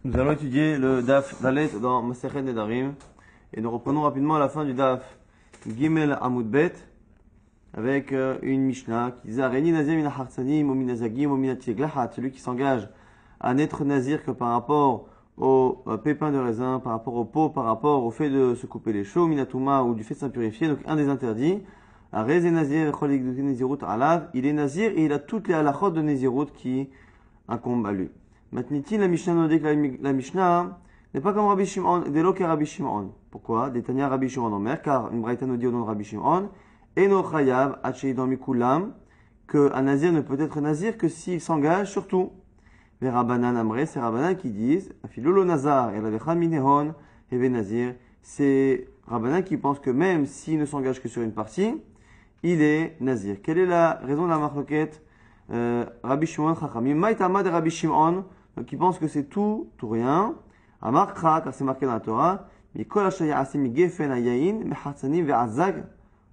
Nous allons étudier le Daf Dalet dans Masechet Nedarim et nous reprenons rapidement à la fin du Daf Gimel Amud Bet avec une Mishnah qui disait Areni Nazir min Hartsanim ou min Azagim ou min Tiglahat, celui qui s'engage à n'être Nazir que par rapport aux pépins de raisin, par rapport aux peaux, par rapport au fait de se couper les cheveux, minatouma ou du fait de s'impurifier, donc un des interdits. Arez et Nazir, Cholik de Nezirut Alav, il est Nazir et il a toutes les halachot de Nezirut qui incombent à lui. Maintenant, la Mishnah nous dit que la Mishnah n'est pas comme Rabbi Shimon, d'élo que Rabbi Shimon. Pourquoi? Détania Rabbi Shimon en mer, car une braïta nous dit au nom de Rabbi Shimon, et no chayav, hachei mikulam, que un nazir ne peut être nazir que s'il s'engage sur tout. Les Rabbanan Amre, c'est Rabbanan qui disent, afilolo nazar, et la vechan minehon, et nazir, c'est Rabbanan qui pense que même s'il ne s'engage que sur une partie, il est nazir. Quelle est la raison de la marloquette? Rabbi Shimon Chachamim, maïtama de Rabbi Shimon, donc il pense que c'est tout ou rien. Amar Kha, car c'est marqué dans la Torah, Mikol Hashaya Asim Gefen Ayayin, Mehatzanim Ve'azag,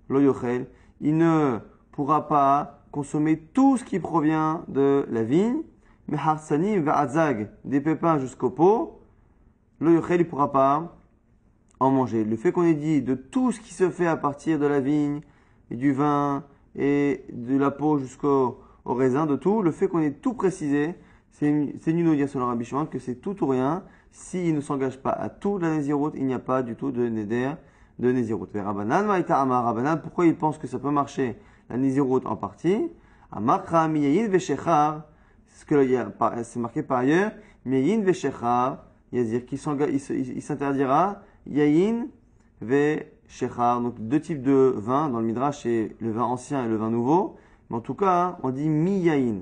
Lo Yochel. Il ne pourra pas consommer tout ce qui provient de la vigne, Mehatzanim Ve'azag, des pépins jusqu'au pot, Lo Yochel, il ne pourra pas en manger. Le fait qu'on ait dit de tout ce qui se fait à partir de la vigne, et du vin, et de la peau jusqu'au raisin, de tout, le fait qu'on ait tout précisé, c'est nul de dire selon Rabbi Shimon que c'est tout ou rien. S'il ne s'engage pas à tout de la Nézirut, il n'y a pas du tout de Neder de Nézirut. Rabbanan, Maïta Amar Rabbanan, pourquoi il pense que ça peut marcher la Nézirut en partie? Amar Kha Miyayin Veshechar, c'est marqué par ailleurs, Miyayin Veshechar, c'est-à-dire qu'il s'interdira Yayin Veshechar, donc deux types de vin, dans le Midrash, c'est le vin ancien et le vin nouveau. Mais en tout cas, on dit Miyayin.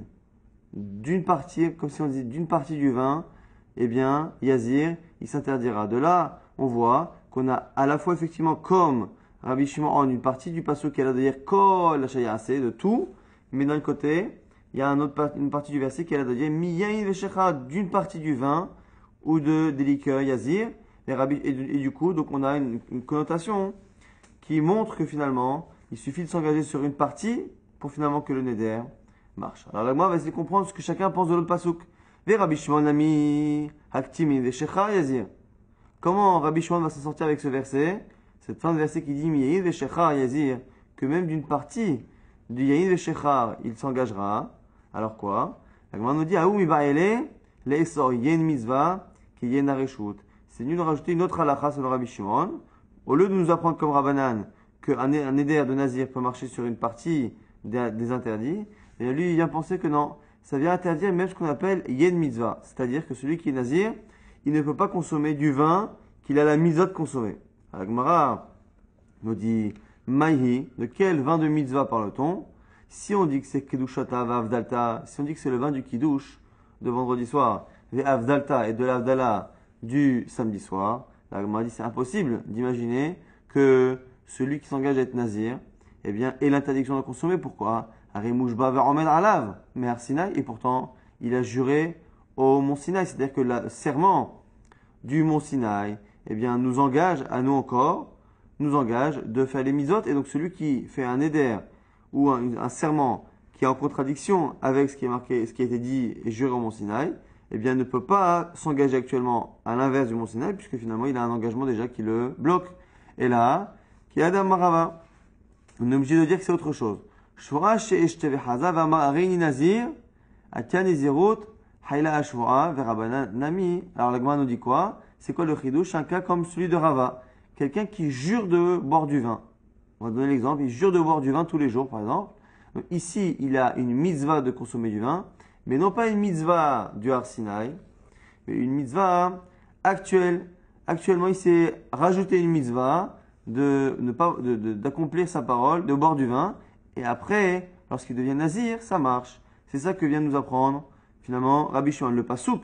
D'une partie, comme si on dit d'une partie du vin, eh bien, Yazir, il s'interdira. De là, on voit qu'on a à la fois effectivement comme Rabbi Shimon une partie du pasuk qui a l'air de dire Kol Hashayase, de tout, mais d'un côté, il y a une partie du verset qui a l'air de dire Miyayin Veshecha, d'une partie du vin ou des liqueurs Yazir. Et du coup, donc on a une connotation qui montre que finalement, il suffit de s'engager sur une partie pour finalement que le neder marche. Alors là, moi, on va essayer de comprendre ce que chacun pense de l'autre pasuk. Ve Rabbi Shimon ami haktimin veshecha yazir. Comment Rabbi Shimon va s'en sortir avec ce verset? Cette fin de verset qui dit Miyayin veshecha yazir, que même d'une partie du Yayin veshecha, il s'engagera. Alors quoi? La Gemara nous dit Aou mi ba'ele le'esor yen mitzvah ki yen areshut. C'est nul de rajouter une autre halakha selon Rabbi Shimon. Au lieu de nous apprendre comme Rabbanan qu'un neder de nazir peut marcher sur une partie des interdits, et lui, il vient penser que non, ça vient interdire même ce qu'on appelle yen mitzvah, c'est-à-dire que celui qui est nazir, il ne peut pas consommer du vin qu'il a la mitzvah de consommer. La Gemara nous dit, maïhi, de quel vin de mitzvah parle-t-on? Si on dit que c'est kedushata v'avdalta, si on dit que c'est le vin du kiddush de vendredi soir, v'avdalta et de l'avdala du samedi soir, la Gemara dit c'est impossible d'imaginer que celui qui s'engage à être nazir, eh bien, ait l'interdiction de consommer. Pourquoi? Arimouchba ve'omed alav, Me'ar Sinaï, et pourtant, il a juré au mont Sinaï. C'est-à-dire que le serment du mont Sinaï, eh bien, nous engage, à nous encore, nous engage de faire les misotes. Et donc, celui qui fait un éder ou un serment qui est en contradiction avec ce qui est marqué, ce qui a été dit et juré au mont Sinaï, eh bien, ne peut pas s'engager actuellement à l'inverse du mont Sinaï, puisque finalement, il a un engagement déjà qui le bloque. Et là, qui est Adam Marava. On est obligé de dire que c'est autre chose. Alors la Gemara nous dit quoi? C'est quoi le chidouche? Un cas comme celui de Rava. Quelqu'un qui jure de boire du vin. On va donner l'exemple. Il jure de boire du vin tous les jours, par exemple. Donc, ici, il a une mitzvah de consommer du vin, mais non pas une mitzvah du Har Sinaï, mais une mitzvah actuelle. Actuellement, il s'est rajouté une mitzvah d'accomplir sa parole, de boire du vin. Et après, lorsqu'il devient nazir, ça marche. C'est ça que vient de nous apprendre, finalement, Rabbi Shimon. Le pasouk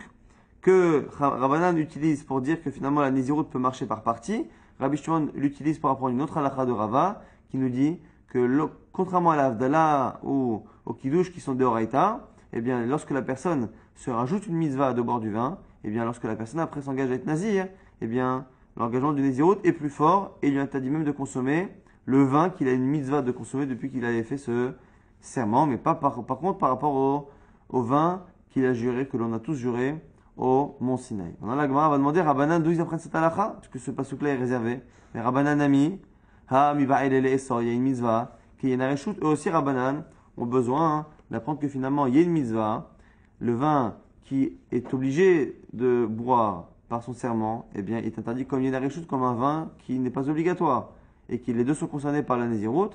que Rabbanan utilise pour dire que finalement la nézirut peut marcher par partie, Rabbi Shimon l'utilise pour apprendre une autre halakha de Rava, qui nous dit que contrairement à l'avdala ou au kiddush qui sont de Horaïta, eh bien, lorsque la personne se rajoute une mitzvah de boire du vin, eh bien, lorsque la personne après s'engage à être nazir, eh bien, l'engagement du nézirut est plus fort et il lui interdit même de consommer le vin qu'il a une mitzvah de consommer depuis qu'il avait fait ce serment, mais pas par contre par rapport au vin qu'il a juré, que l'on a tous juré au mont Sinaï. Maintenant, la Gemara va demander Rabbanan d'où ils apprennent cette halakha, parce que ce pasuk-là est réservé. Mais Rabbanan Ami, Ha Miba'el Ele Esor, il y a une mitzvah, qu'il y a une areshut, eux aussi Rabbanan ont besoin d'apprendre que finalement il y a une mitzvah, le vin qui est obligé de boire par son serment, eh bien, il est interdit comme il y a une areshut, comme un vin qui n'est pas obligatoire, et que les deux sont concernés par la Nézirut.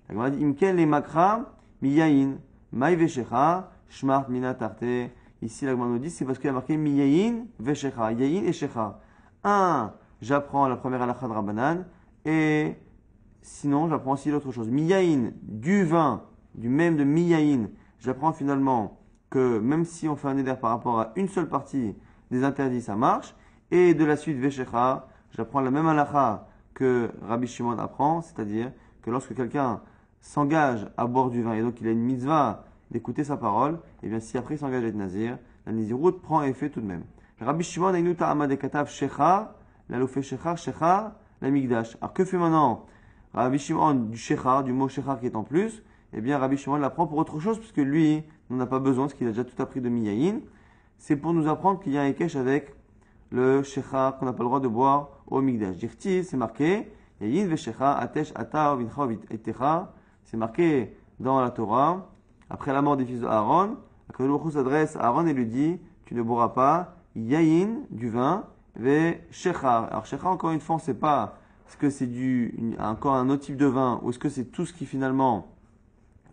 La Gemara dit Imken le makra miyayin, maï veshecha, shmart mina tarte. Ici, la Gemara nous dit, c'est parce qu'il y a marqué miyayin veshecha, yayin et shecha. J'apprends la première halakha de Rabbanan, et sinon, j'apprends aussi l'autre chose. Miyayin, du vin, du même de miyayin, j'apprends finalement que même si on fait un éder par rapport à une seule partie des interdits, ça marche. Et de la suite, veshecha, j'apprends la même halakha que Rabbi Shimon apprend, c'est-à-dire que lorsque quelqu'un s'engage à boire du vin et donc il a une mitzvah d'écouter sa parole, et bien si après il s'engage à être nazir, la nazirut prend effet tout de même. Rabbi Shimon a une ta'ama de katav shechar, la loufé shechar, shechar, la migdash. Alors que fait maintenant Rabbi Shimon du shechar, du mot shechar qui est en plus? Eh bien Rabbi Shimon l'apprend pour autre chose, puisque lui n'en a pas besoin, parce qu'il a déjà tout appris de miyayin. C'est pour nous apprendre qu'il y a un ékesh avec le shechar qu'on n'a pas le droit de boire au migdash. Dirti, c'est marqué, yayin veshecha, atesh, ata, vincha, etecha. C'est marqué dans la Torah, après la mort des fils de Aaron, Akadosh Baruch Hu s'adresse à Aaron et lui dit, tu ne boiras pas yayin, du vin, ve shechar. Alors shechar, encore une fois, on ne sait pas est-ce que c'est encore un autre type de vin, ou est-ce que c'est tout ce qui finalement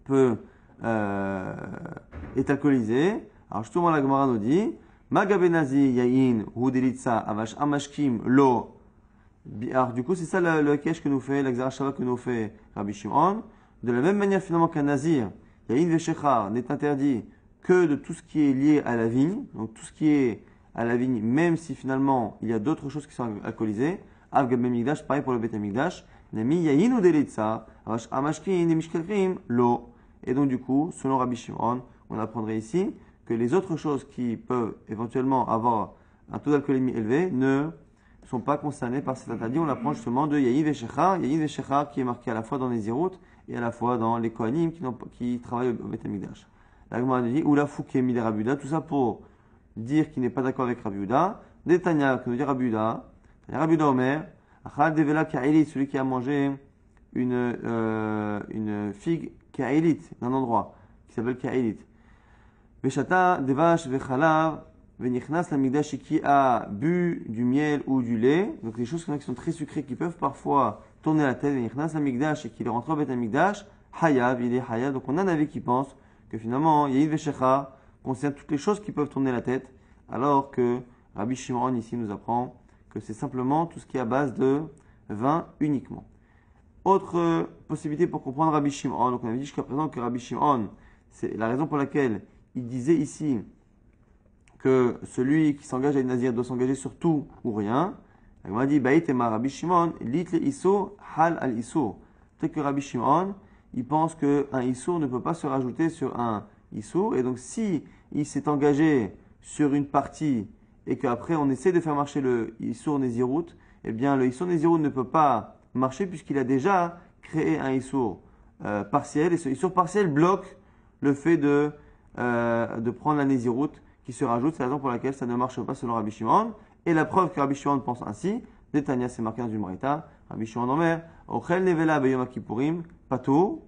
peut est alcoolisé. Alors justement, la Gemara nous dit, Magabenazi yayin hu delitza avash amashkim lo. Alors du coup, c'est ça le kesh que nous fait, l'exarachava que nous fait Rabbi Shimon. De la même manière finalement qu'un nazir, yayin veshechar n'est interdit que de tout ce qui est lié à la vigne, donc tout ce qui est à la vigne, même si finalement il y a d'autres choses qui sont alcoolisées. Av gabem migdash, pareil pour le bet migdash. Nami yayin hu delitza avash amashkim nemishkalkim lo. Et donc du coup, selon Rabbi Shimon, on apprendrait ici que les autres choses qui peuvent éventuellement avoir un taux d'alcoolémie élevé ne sont pas concernées par cet interdit. On apprend justement de Yayin Veshechar qui est marqué à la fois dans les Zirut et à la fois dans les Kohanim qui travaillent au Beth Amikdash. La Gemara dit Oula Fouké Mide Rabbi Yehuda, tout ça pour dire qu'il n'est pas d'accord avec Rabbi Yehuda. Détania, que nous dit Rabbi Yehuda, Rabbi Yehuda Omer, Achal Devela Ka'elit, celui qui a mangé une figue Ka'elit d'un endroit qui s'appelle Ka'elit. Veshata devash vechalav venichnas la migdash, qui a bu du miel ou du lait, donc des choses qui sont très sucrées qui peuvent parfois tourner la tête, venichnas la migdash et qui est rentré au bet migdash, hayav, il est hayav. Donc on a un avis qui pense que finalement yayin veshecha concerne toutes les choses qui peuvent tourner la tête, alors que Rabbi Shimon ici nous apprend que c'est simplement tout ce qui est à base de vin uniquement. Autre possibilité pour comprendre Rabbi Shimon, donc on avait dit jusqu'à présent que Rabbi Shimon, c'est la raison pour laquelle il disait ici que celui qui s'engage à une nazir doit s'engager sur tout ou rien. On m'a dit, Baïtema Rabbi Shimon, lit le iso, hal al iso. Peut-être que Rabbi Shimon, il pense qu'un iso ne peut pas se rajouter sur un iso, et donc si il s'est engagé sur une partie et qu'après on essaie de faire marcher le iso nézirut, eh bien le iso nézirut ne peut pas marcher puisqu'il a déjà créé un iso partiel, et ce iso partiel bloque le fait de prendre la nézirut qui se rajoute. C'est la raison pour laquelle ça ne marche pas selon Rabbi Shimon. Et la preuve que Rabbi Shimon pense ainsi, Netanya, c'est marqué dans une Braïta, Rabbi Shimon Omer, Ochel nevela beyom kippurim, pato,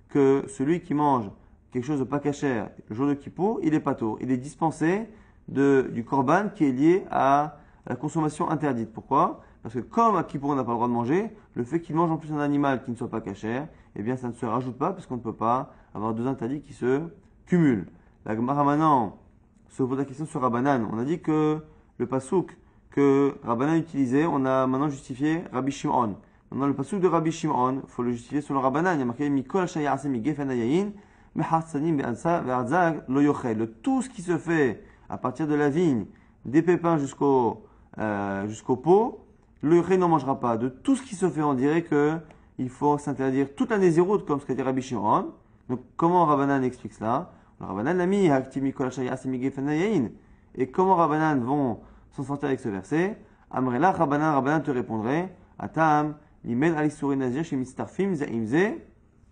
que celui qui mange quelque chose de pas kasher le jour de Kippour, il est pato. Il est dispensé du korban qui est lié à la consommation interdite. Pourquoi? Parce que comme à Kippour on n'a pas le droit de manger, le fait qu'il mange en plus un animal qui ne soit pas kasher, eh bien ça ne se rajoute pas parce qu'on ne peut pas avoir deux interdits qui se cumulent. La Gemara maintenant se pose la question sur Rabbanan. On a dit que le pasouk que Rabbanan utilisait, on a maintenant justifié Rabbi Shimon. Maintenant le pasouk de Rabbi Shimon, il faut le justifier selon Rabbanan. Il y a marqué Mikol shayase mi gefen hayayin mehartsanim be'ansa ve'ardzag lo yochel. Tout ce qui se fait à partir de la vigne, des pépins jusqu'au pot, le yochel n'en mangera pas. De tout ce qui se fait, on dirait que il faut s'interdire toute la nézirut, comme ce qu'a dit Rabbi Shimon. Donc comment Rabbanan explique cela? Rabbanan l'a mis, et comment Rabbanan vont s'en sortir avec ce verset? Amrela Rabbanan te répondrait, Atam, limen alisuri nazir chez mistarfim zaimze,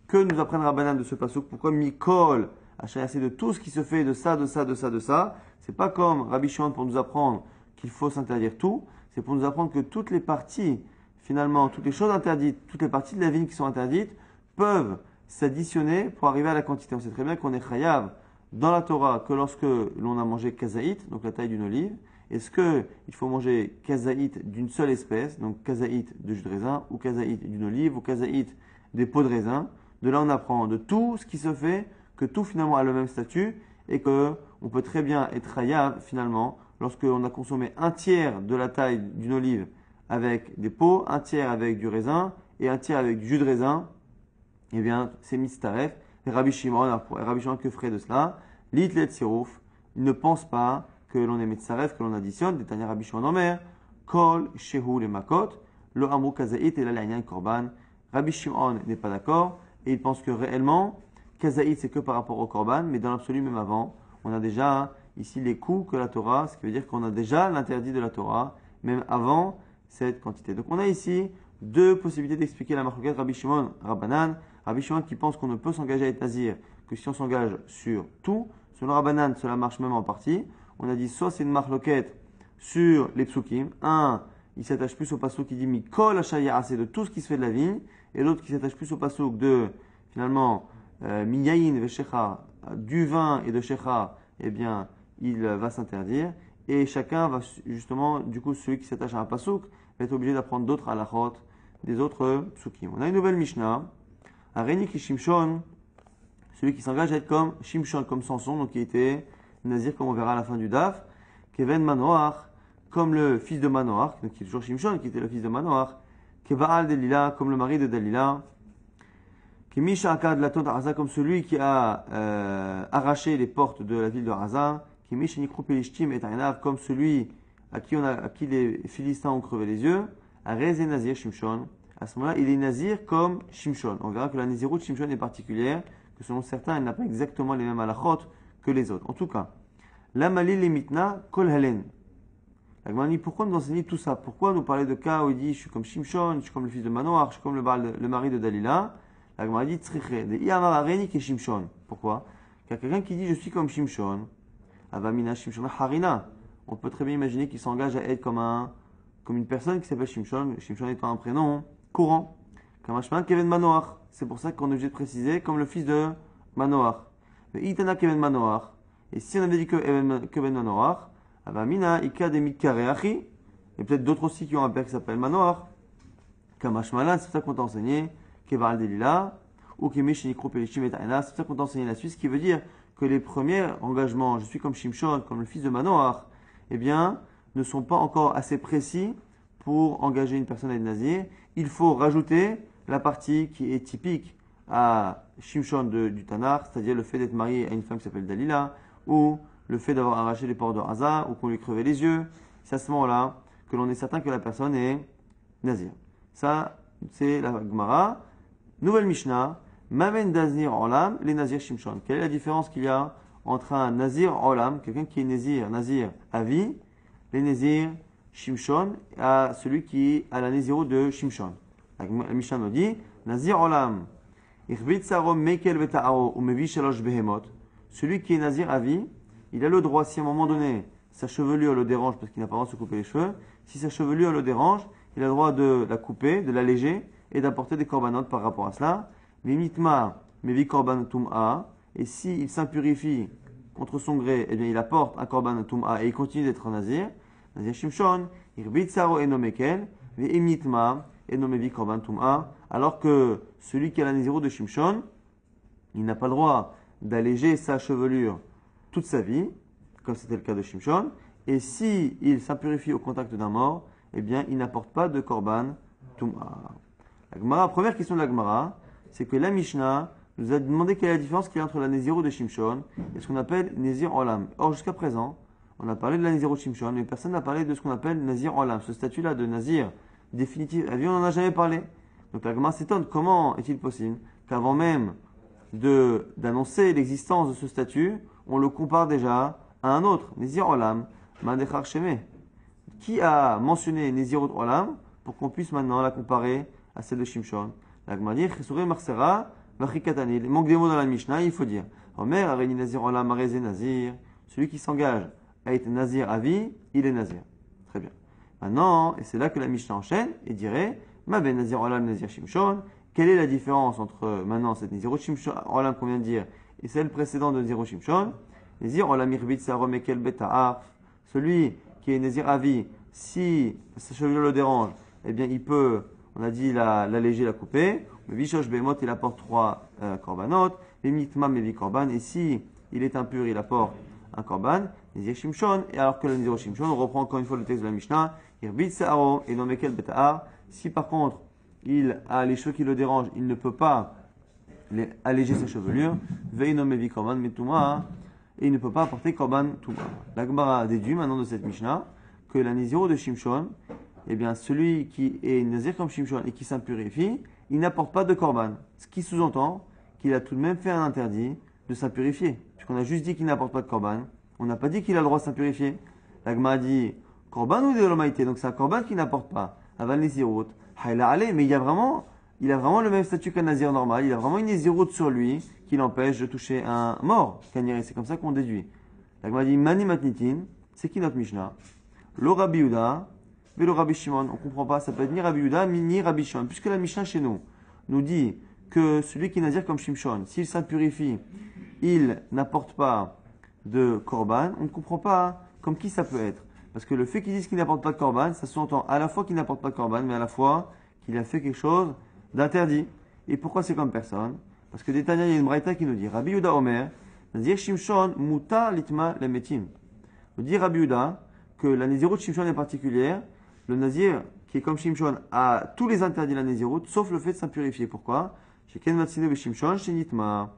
que nous apprennent Rabbanan de ce pasuk? Pourquoi Mikol Achayase de tout ce qui se fait de ça, de ça, de ça, de ça. C'est pas comme Rabbi Shimon pour nous apprendre qu'il faut s'interdire tout. C'est pour nous apprendre que toutes les parties, finalement, toutes les choses interdites, toutes les parties de la vigne qui sont interdites, peuvent s'additionner pour arriver à la quantité. On sait très bien qu'on est chayav dans la Torah que lorsque l'on a mangé kazaït, donc la taille d'une olive. Est-ce qu'il faut manger kazaït d'une seule espèce, donc kazaït de jus de raisin, ou kazaït d'une olive, ou kazaït des pots de raisin? De là, on apprend de tout ce qui se fait, que tout finalement a le même statut, et que on peut très bien être chayav finalement, lorsqu'on a consommé un tiers de la taille d'une olive avec des pots, un tiers avec du raisin, et un tiers avec du jus de raisin, eh bien, c'est mitzaref. Et Rabbi Shimon, que ferait de cela? L'itlet sirouf, il ne pense pas que l'on est mitzaref, que l'on additionne. Détania Rabbi Shimon Omer, kol shehu le makot, lo amru kazaït et la l'anyan korban. Rabbi Shimon n'est pas d'accord, et il pense que réellement, kazaït c'est que par rapport au korban, mais dans l'absolu, même avant, on a déjà ici les coups que la Torah, ce qui veut dire qu'on a déjà l'interdit de la Torah, même avant cette quantité. Donc on a ici deux possibilités d'expliquer la marloquette Rabbi Shimon Rabbanan. Rabbi Shimon qui pense qu'on ne peut s'engager à être nazir que si on s'engage sur tout. Selon Rabbanan, cela marche même en partie. On a dit soit c'est une marloquette sur les psukim. Un, il s'attache plus au passouk qui dit mikol hashaya, c'est de tout ce qui se fait de la vigne. Et l'autre qui s'attache plus au passouk de finalement miyayin veshecha, du vin et de shecha, eh bien il va s'interdire. Et chacun va justement, du coup, celui qui s'attache à un passouk va être obligé d'apprendre d'autres halachot, des autres psukim. On a une nouvelle Mishnah. Areni ki Shimshon, celui qui s'engage à être comme Shimshon, comme Samson, donc qui était nazir, comme on verra à la fin du Daf. Keven Manoach, comme le fils de Manoach, donc qui est toujours Shimshon, qui était le fils de Manoach. Kevaal Delila, comme le mari de Dalila. Kemisha Akad Laton Araza, comme celui qui a arraché les portes de la ville de Araza. Kemisha Nikrou Pelishtim et Ainav, comme celui à qui les Philistins ont crevé les yeux. Arez et Nazir Shimshon. À ce moment-là, il est nazir comme Shimshon. On verra que la nazirout de Shimshon est particulière, que selon certains, elle n'a pas exactement les mêmes halachot que les autres. En tout cas, la malil et mitna kol helen. La Gemara dit, pourquoi nous enseigner tout ça? Pourquoi nous parler de cas où il dit, je suis comme Shimshon, je suis comme le fils de Manoach, je suis comme le mari de Dalila? La Gemara dit, tzriche, de Iyamar Areni ke Shimshon. Pourquoi? Car quelqu'un qui dit, je suis comme Shimshon, Avamina Shimshon Harina. On peut très bien imaginer qu'il s'engage à être comme une personne qui s'appelle Shimshon, Shimshon étant un prénom courant. Comme Ashman Kevin Manoach. C'est pour ça qu'on est obligé de préciser comme le fils de Manoach. Mais Itana Kevin Manoach. Et si on avait dit que Kevin Manoach, Avamina Ika de Mitkareachi. Et peut-être d'autres aussi qui ont un père qui s'appelle Manoach. Comme Ashmalan, c'est pour ça qu'on t'a enseigné Keval Delila. Ou Kemish Nikro Pelishim et Aina. C'est pour ça qu'on t'a enseigné la Suisse, ce qui veut dire que les premiers engagements, je suis comme Shimshon, comme le fils de Manoach, eh bien, ne sont pas encore assez précis pour engager une personne à être nazir. Il faut rajouter la partie qui est typique à Shimshon du Tanakh, c'est-à-dire le fait d'être marié à une femme qui s'appelle Dalila, ou le fait d'avoir arraché les portes de Haza, ou qu'on lui crevait les yeux. C'est à ce moment-là que l'on est certain que la personne est nazir. Ça, c'est la Gemara. Nouvelle Mishnah, Mamen Nazir Olam, les Nazir Shimshon. Quelle est la différence qu'il y a entre un Nazir Olam, quelqu'un qui est nazir à vie, les Nazir Shimshon, à celui qui a la Nazirut de Shimshon? La Mishnah nous dit, Nazir Olam, Ichbit Sarom Mekel Veta'aro, ou Mevi Shalosh Behemot. Celui qui est Nazir à vie, il a le droit, si à un moment donné, sa chevelure le dérange parce qu'il n'a pas le droit de se couper les cheveux, si sa chevelure le dérange, il a le droit de la couper, de l'alléger et d'apporter des corbanotes par rapport à cela. Mimitma, Mevi Korban Tum'a, et s'il s'impurifie contre son gré, eh bien il apporte un Korban Tum'a et il continue d'être Nazir. Nazir Shimshon, Irbit Saro Enomekel, Ve'imnitma, Enomevi Korban Tum'a, alors que celui qui a la Nazirut de Shimshon, il n'a pas le droit d'alléger sa chevelure toute sa vie, comme c'était le cas de Shimshon, et si il s'impurifie au contact d'un mort, eh bien il n'apporte pas de Korban Tum'a. La première question de la Gemara, c'est que la Mishnah nous a demandé quelle est la différence qu'il y a entre la Nézirut de Shimshon et ce qu'on appelle Nézir Olam. Or, jusqu'à présent, on a parlé de la Nézirut de Shimshon, mais personne n'a parlé de ce qu'on appelle Nézir Olam. Ce statut-là de Nazir définitif, on n'en a jamais parlé. Donc la Gemara s'étonne, comment est-il possible qu'avant même d'annoncer l'existence de ce statut, on le compare déjà à un autre, Nézir Olam, Mandechar Sheme. Qui a mentionné Nézirut Olam pour qu'on puisse maintenant la comparer à celle de Shimshon? La Gemara dit, Chesouré Marsera, Vachikatani. Il manque des mots dans la Mishnah, il faut dire. Omer, Areni Nazir Olam, Areze Nazir. Celui qui s'engage à être Nazir à vie, il est Nazir. Très bien. Maintenant, et c'est là que la Mishnah enchaîne et dirait, Ma ben Nazir Olam, Nazir Shimshon. Quelle est la différence entre maintenant cette Nazirut Shimshon Olam qu'on vient de dire et celle précédente de Nazirut Shimshon? Nazir Olam Irbit Sarom Ekel Beta'af. Celui qui est Nazir à vie, si sa chevelure le dérange, eh bien il peut, on a dit, l'alléger, la couper. Le Vishosh Behemot, il apporte 3 korbanot. Le Mitma Mevi Korban. Et si il est impur, il apporte un korban. Nazir Shimshon. Et alors que le Nazirut Shimshon, on reprend encore une fois le texte de la Mishnah. Irbit Sarom et Nomekel Beta'af. Si par contre, il a les cheveux qui le dérangent, il ne peut pas alléger sa chevelure. Veino Mevi Korban Metuma. Et il ne peut pas apporter korban Touma. La Gemara déduit maintenant de cette Mishnah que la Nazirut de Shimshon, eh bien, celui qui est Nazir comme Shimshon et qui s'impurifie, il n'apporte pas de korban. Ce qui sous-entend qu'il a tout de même fait un interdit de s'impurifier. Puisqu'on a juste dit qu'il n'apporte pas de korban. On n'a pas dit qu'il a le droit de s'impurifier. La Gemara dit korban ou de donc c'est un korban qui n'apporte pas. Aval Nazirut, Haïla Ale, mais il a vraiment le même statut qu'un Nazir normal. Il a vraiment une Nazirut sur lui qui l'empêche de toucher un mort. C'est comme ça qu'on déduit. La Gemara dit Mani Matnitin, c'est qui notre Mishnah? Le Rabbi Yehuda, mais le Rabbi Shimon, on ne comprend pas, ça peut être ni Rabbi Yehuda, ni Rabbi Shimon. Puisque la Mishnah chez nous dit que celui qui est Nazir comme Shimshon, s'il s'impurifie, il n'apporte pas de korban, on ne comprend pas comme qui ça peut être. Parce que le fait qu'ils disent qu'il n'apporte pas de korban, ça s'entend à la fois qu'il n'apporte pas de korban, mais à la fois qu'il a fait quelque chose d'interdit. Et pourquoi c'est comme personne? Parce que Détania, il y a une braïta qui nous dit Rabbi Yehuda Omer, Nazir Shimshon, Muta Litma Lemetim. Nous dit Rabbi Yehuda que la Nazirut Shimshon est particulière. Le Nazir, qui est comme Shimshon, a tous les interdits de la Nazirut, sauf le fait de s'impurifier. Pourquoi? Chez Ken Matsine Shimshon, chez Nitma.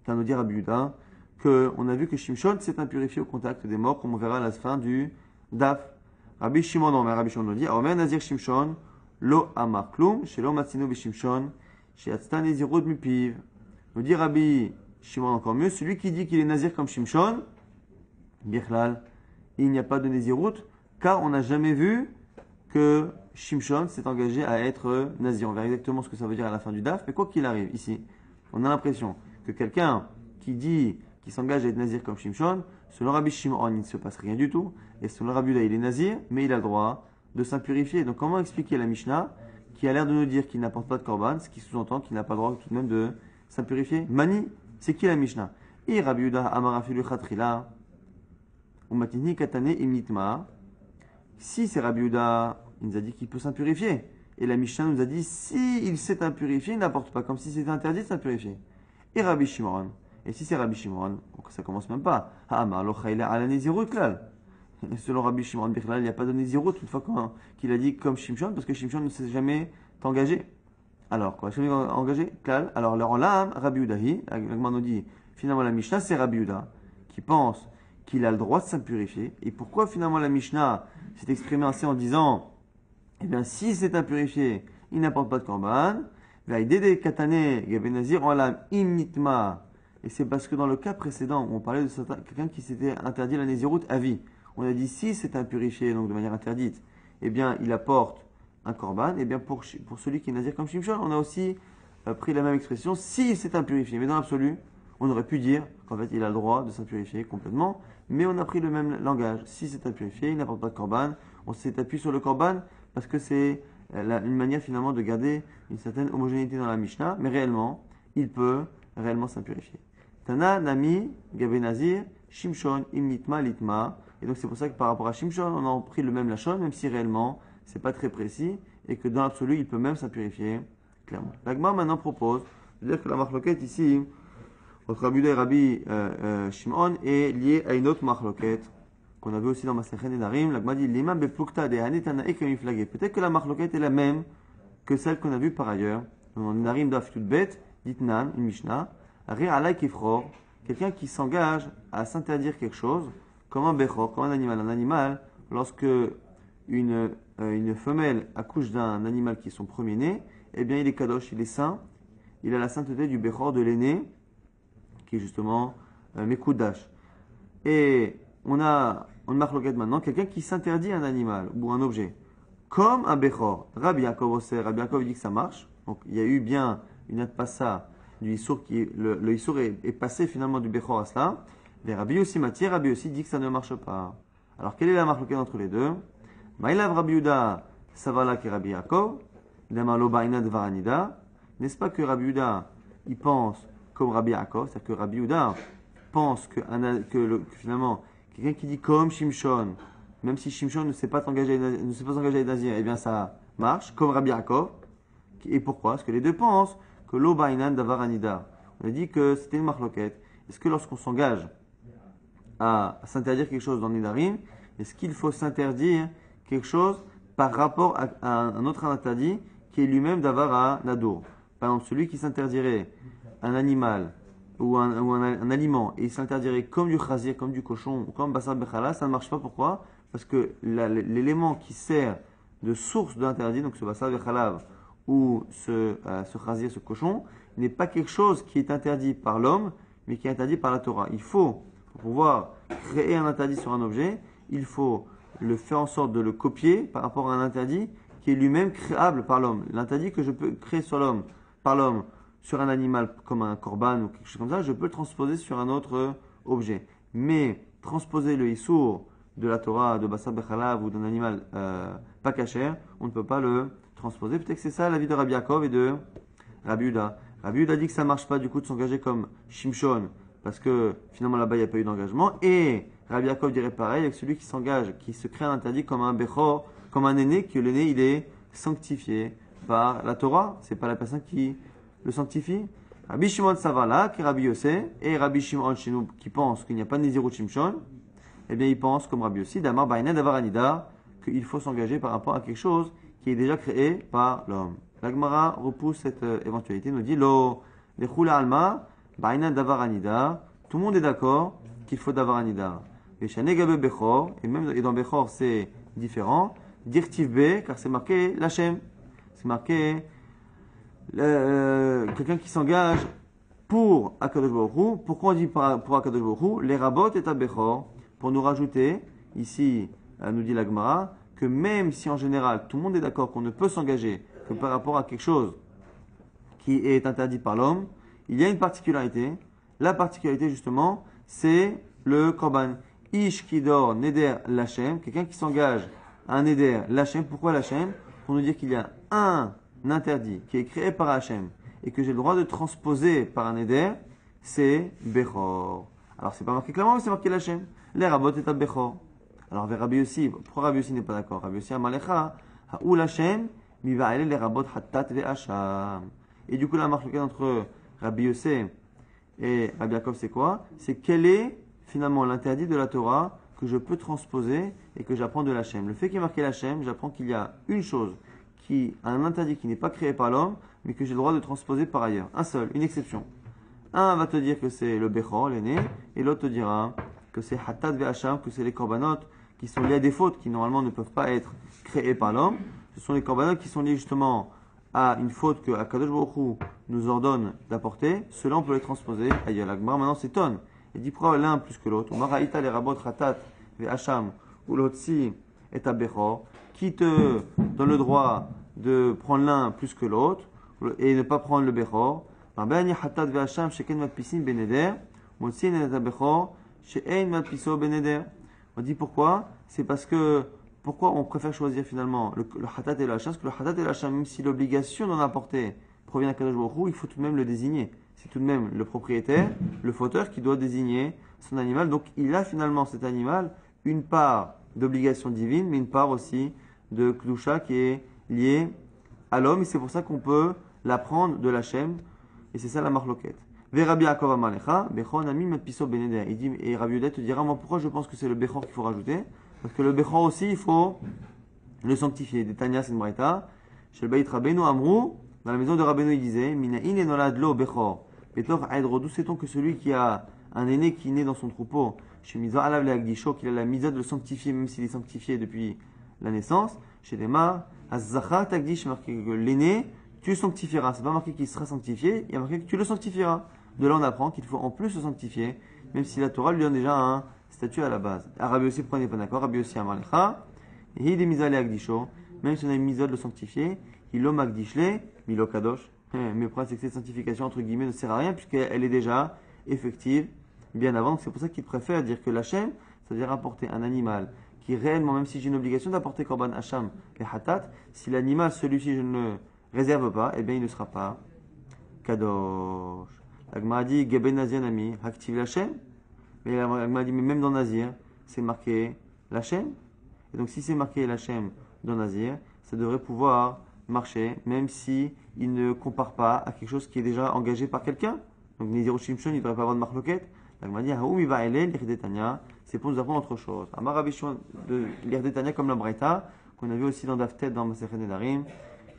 Ça nous dit Rabbi Yehuda qu'on a vu que Shimshon s'est impurifié au contact des morts, comme on verra à la fin du Daf. Rabbi Shimon, non, mais Rabbi Shimon nous dit Omer Nazir Shimshon, Lo Amar Klum, chez Lo Matsine Shimshon. Chez Atzta Nezirut Mupiv. Nous dit Rabbi Shimon encore mieux, celui qui dit qu'il est Nazir comme Shimshon, Birchlal, il n'y a pas de Nezirut, car on n'a jamais vu que Shimshon s'est engagé à être Nazir. On verra exactement ce que ça veut dire à la fin du Daf, mais quoi qu'il arrive, ici, on a l'impression que quelqu'un qui s'engage à être Nazir comme Shimshon, selon Rabbi Shimon, il ne se passe rien du tout, et selon Rabbi Yehuda, il est Nazir, mais il a le droit de s'impurifier. Donc comment expliquer la Mishnah qui a l'air de nous dire qu'il n'apporte pas de korban, ce qui sous-entend qu'il n'a pas le droit tout de même de s'impurifier? Mani, c'est qui la Mishnah? Et Rabbi Yehuda Amarafilu Khatrila, Umatini Katane Imnitma. Si c'est Rabbi Yehuda, il nous a dit qu'il peut s'impurifier. Et la Mishnah nous a dit si il s'est impurifié, il n'apporte pas, comme si c'était interdit de s'impurifier. Et Rabbi Shimon, et si c'est Rabbi Shimon, ça commence même pas. Ha'amar lo chayla ala nezirut klal. Selon Rabbi Shimon Bichlal, il n'y a pas de Nezirut, toutefois qu'il a dit comme Shimshon, parce que Shimshon ne s'est jamais engagé. Alors, quoi, jamais engagé? Klal. Alors, leur l'âme, Rabbi Yehudahi, nous dit, finalement la Mishnah, c'est Rabbi Yehuda, qui pense qu'il a le droit de s'impurifier. Et pourquoi finalement la Mishnah s'est exprimée ainsi en disant, eh bien, si c'est impurifié, il n'apporte pas de korban, Vaïdede katane, gabenazir, en l'âme, imnitma. Et c'est parce que dans le cas précédent, où on parlait de quelqu'un qui s'était interdit la Nezirut à vie, on a dit si c'est impurifié, donc de manière interdite, eh bien il apporte un korban. Eh bien pour celui qui est nazir comme Shimshon, on a aussi pris la même expression, si c'est impurifié. Mais dans l'absolu, on aurait pu dire qu'en fait il a le droit de s'impurifier complètement, mais on a pris le même langage. Si c'est impurifié, il n'apporte pas de korban. On s'est appuyé sur le korban parce que c'est une manière finalement de garder une certaine homogénéité dans la Mishnah, mais réellement, il peut réellement s'impurifier. Tana, Nami, Gabe Nazir, Shimshon, Imnitma, Litma. Et donc c'est pour ça que par rapport à Shimshon, on a pris le même lachon, même si réellement c'est pas très précis, et que dans l'absolu, il peut même s'impurifier, clairement. L'Agma maintenant propose de dire que la marloquette ici, entre Rabbi Yehuda et Rabbi Shimon, est liée à une autre marloquette qu'on a vu aussi dans Masechet Nedarim. L'Agma dit l'imam beplukta de hanetanae kamiflagé. Peut-être que la marloquette est la même que celle qu'on a vue par ailleurs. Dans Nedarim daf tutbet, ditnan, une Mishnah, ri alay kifror, quelqu'un qui s'engage à s'interdire quelque chose, comme un bechor, comme un animal. Un animal, lorsque une femelle accouche d'un animal qui est son premier-né, eh bien il est kadosh, il est saint, il a la sainteté du bechor, de l'aîné, qui est justement mekoudash. Et on marque l'oquette maintenant, quelqu'un qui s'interdit un animal ou un objet, comme un bechor. Rabbi Yaakov dit que ça marche, donc il y a eu bien une adpassa du Issour, le Issour est passé finalement du Bechor à cela. Mais Rabbi Yossi Mati, Rabbi Yossi dit que ça ne marche pas. Alors quelle est la marque entre les deux? Maïlav Rabbi Yuda, Savala qui Rabbi Yaakov, Damalo Baina Dvaranida. N'est-ce pas que Rabbi Yuda, il pense comme Rabbi Yaakov, c'est-à-dire que Rabbi Yuda pense que finalement, quelqu'un qui dit comme Shimshon, même si Shimshon ne sait pas s'engager à Nazir, eh bien ça marche, comme Rabbi Yaakov. Et pourquoi? Parce que les deux pensent que Lo Bainan Davaranida. On a dit que c'était une marloquette. Est-ce que lorsqu'on s'engage à s'interdire quelque chose dans le Nidarim, est-ce qu'il faut s'interdire quelque chose par rapport à un autre interdit qui est lui-même d'Avara Nadour? Par exemple, celui qui s'interdirait un animal ou un aliment et il s'interdirait comme du chazir, comme du cochon ou comme Bassar Bechala, ça ne marche pas. Pourquoi? Parce que l'élément qui sert de source de l'interdit, donc ce Bassar Bechala ou ce chazir, ce cochon, n'est pas quelque chose qui est interdit par l'homme, mais qui est interdit par la Torah. Il faut, pour pouvoir créer un interdit sur un objet, il faut le faire en sorte de le copier par rapport à un interdit qui est lui-même créable par l'homme. L'interdit que je peux créer par l'homme, sur un animal comme un korban ou quelque chose comme ça, je peux le transposer sur un autre objet. Mais transposer le issour de la Torah, de Bassar Bechalav ou d'un animal pas kasher, on ne peut pas le transposer. Peut-être que c'est ça l'avis de Rabbi Yaakov et de Rabbi Yuda. Rabbi Yuda dit que ça ne marche pas du coup de s'engager comme Shimshon, parce que finalement là-bas il n'y a pas eu d'engagement. Et Rabbi Yaakov dirait pareil avec celui qui s'engage, qui se crée un interdit comme un Bechor, comme un aîné, que l'aîné il est sanctifié par la Torah. C'est pas la personne qui le sanctifie. Rabbi Shimon Savala, qui est Rabbi Yossé, et Rabbi Shimon chez nous, qui pense qu'il n'y a pas de Nézirut Shimshon, eh bien il pense comme Rabbi Yossi, Damar Baïna Davar Anida, qu'il faut s'engager par rapport à quelque chose qui est déjà créé par l'homme. La Gemara repousse cette éventualité, nous dit Lo, Lechula Alma, Baïna Davar Anida, tout le monde est d'accord qu'il faut Davar Anida. Veshane Gabe Bechor, et dans Bechor c'est différent, Dirtiv B, car c'est marqué Lachem, c'est marqué quelqu'un qui s'engage pour Akadosh Baruch Hu. Pourquoi on dit pour Akadosh Baruch Hu? Les rabot et Bechor, pour nous rajouter, ici, nous dit la Gemara, que même si en général tout le monde est d'accord qu'on ne peut s'engager que par rapport à quelque chose qui est interdit par l'homme, il y a une particularité. La particularité justement, c'est le korban. Ish Kidor Neder Lachem, quelqu'un qui s'engage à un Neder Lachem. Pourquoi Lachem? Pour nous dire qu'il y a un interdit qui est créé par Hachem et que j'ai le droit de transposer par un Neder, c'est Bechor. Alors c'est pas marqué clairement, mais c'est marqué Lachem. Les rabot et à Bechor. Alors vers Rabbi Yossi, pourquoi Rabbi Yossi n'est pas d'accord? Rabbi Yossi Amalecha, Ha'ou Lachem, Miva'ele les rabot Hattat ve Hacham. Et du coup la marque entre Rabbi Yossi et Rabbi Yaakov c'est quoi? C'est quel est finalement l'interdit de la Torah que je peux transposer et que j'apprends de l'Hachem. Le fait qu'il y ait marqué l'Hachem, j'apprends qu'il y a une chose qui a un interdit qui n'est pas créé par l'homme, mais que j'ai le droit de transposer par ailleurs. Un seul, une exception. Un va te dire que c'est le Bechor, l'aîné, et l'autre te dira que c'est Hattat ve Hacham, que c'est les korbanot qui sont liés à des fautes qui normalement ne peuvent pas être créées par l'homme. Ce sont les korbanot qui sont liés justement à une faute que Akadosh Baruch Hu nous ordonne d'apporter. Cela on peut les transposer ailleurs. La Gemara maintenant s'étonne. Il dit pourquoi l'un plus que l'autre. Maraïta les rabot Hattat ve Hacham ou l'otsi et à Bechor, qui te donne le droit de prendre l'un plus que l'autre et ne pas prendre le Bechor. On dit pourquoi? C'est parce que pourquoi on préfère choisir finalement le Hatat et le Hacham? Parce que le Hatat et le Hacham, même si l'obligation d'en apporter provient d'Akadosh Baruch Hu, il faut tout de même le désigner. C'est tout de même le propriétaire, le fauteur qui doit désigner son animal. Donc il a finalement cet animal une part d'obligation divine, mais une part aussi de Kdusha qui est liée à l'homme. Et c'est pour ça qu'on peut l'apprendre de l'Hachem. Et c'est ça la marloquette. Ve Rabbi Yaakov Amalecha, Bechor Nami Matpiso Beneder. Il dit, et Rabbi Yuda te dira, moi pourquoi je pense que c'est le Bechor qu'il faut rajouter? Parce que le Bechor aussi, il faut le sanctifier. Des Tanya, c'est une braïta. Chez le Baït Rabbeinu Amrou, dans la maison de Rabbeinu, il disait, Minaïn et Nolad Lo Bechor. Betor Aedro, d'où sait-on que celui qui a un aîné qui naît dans son troupeau, chez Miza Alav le Agdisho, qu'il a la misa de le sanctifier, même s'il est sanctifié depuis la naissance, chez Lema, Azzacha Tagdish, marqué que l'aîné, tu le sanctifieras. C'est pas marqué qu'il sera sanctifié, il y a marqué que tu le sanctifieras. De là, on apprend qu'il faut en plus le sanctifier, même si la Torah lui donne déjà un statut à la base. Rabbi aussi, pourquoi il n'est pas d'accord? Rabbi aussi, Amalecha, et il est mis à l'agdisho, même si on a une mise de le sanctifier, il l'om agdishle, milo kadosh. Mais le problème, c'est que cette sanctification, entre guillemets, ne sert à rien puisqu'elle est déjà effective bien avant. Donc c'est pour ça qu'il préfère dire que l'Hachem, c'est-à-dire apporter un animal qui réellement, même si j'ai une obligation d'apporter Korban Hacham et Hatat, si l'animal, celui-ci, je ne le réserve pas, eh bien il ne sera pas Kadosh. La Gemara dit Geben Nazir Nami, active l'Hachem. Mais la Gemara dit, mais même dans Nazir, c'est marqué l'Hachem. Et donc si c'est marqué l'Hachem dans Nazir, ça devrait pouvoir marcher, même si il ne compare pas à quelque chose qui est déjà engagé par quelqu'un. Donc Nézir ou Shimshon, il ne devrait pas avoir de marloquette. La Gemara dit Haoum Iva Elel, l'Irdetania, c'est pour nous apprendre autre chose. Amar Rabbi Shimon de l'Irdetania comme la Braïta, qu'on a vu aussi dans Daftet, dans Masechet Nedarim,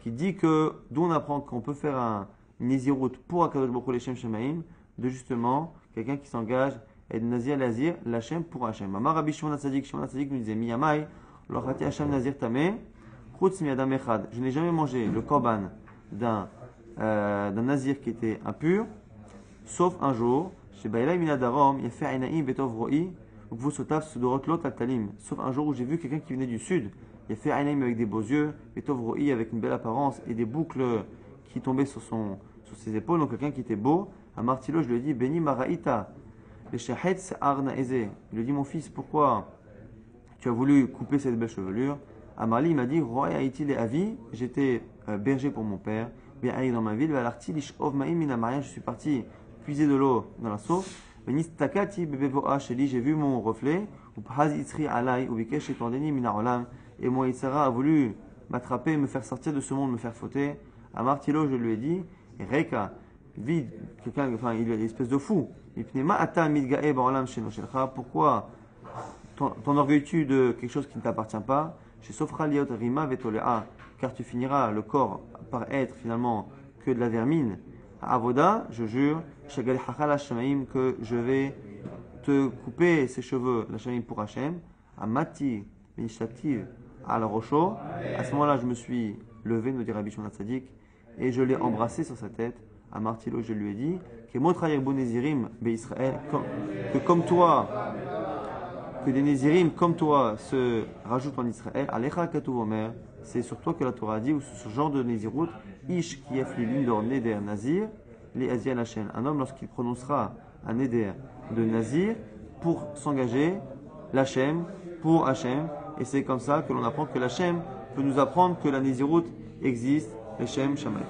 qui dit que, d'où on apprend qu'on peut faire un Nézirut pour Akadosh Baruch Hu Leshem Shemaim, de justement quelqu'un qui s'engage à être Nazir Lazir, l'Hachem pour Hachem. Amar Rabbi Shimon HaTzadik, Shimon HaTzadik nous disait Miyamai, Lochati Hachem Nazir Tameh, Chutz Miyadam Echad. Je n'ai jamais mangé le korban d'un Nazir qui était impur, sauf un jour, chez Baïla Minadarom, il a fait Ainaim Betov Roi, sauf un jour où j'ai vu quelqu'un qui venait du sud. Il a fait Ainaim avec des beaux yeux, Betov Roi avec une belle apparence et des boucles qui tombaient sur ses épaules, donc quelqu'un qui était beau. À Martilo, je lui ai dit Beni Maraïta, les Shahetz Arna Eze. Il lui a dit mon fils, pourquoi tu as voulu couper cette belle chevelure? Amali il m'a dit Roi Haïti les Avi, j'étais berger pour mon père, bien allé dans ma ville, je suis parti puiser de l'eau dans la source. J'ai vu mon reflet, et mon Yitzhara a voulu m'attraper, me faire sortir de ce monde, me faire fauter. À Martilo, je lui ai dit, Reka, vide, quelqu'un, enfin, il est une espèce de fou. Pourquoi t'enorgueilles-tu de quelque chose qui ne t'appartient pas? Chez Sofra Liot Rima Vetolea, car tu finiras le corps par être finalement que de la vermine. Avoda, je jure, que je vais te couper ses cheveux, la Shamaim pour Hachem. Amati, Benishtativ, al Rocho. À ce moment-là, je me suis levé, nous dit Rabbi Shimon HaTzadik, et je l'ai embrassé sur sa tête. À Martilo, je lui ai dit que comme toi, que des Nézirim comme toi se rajoutent en Israël. Alecha Katuv Omer, c'est sur toi que la Torah dit, ou sur ce genre de Nézirut, Ish qui est l'indor Neder Nazir, les Azia Hachem. Un homme, lorsqu'il prononcera un Neder de Nazir, pour s'engager, l'Hachem, pour Hachem, et c'est comme ça que l'on apprend que l'Hachem peut nous apprendre que la Nézirut existe, l'Hachem Shammai.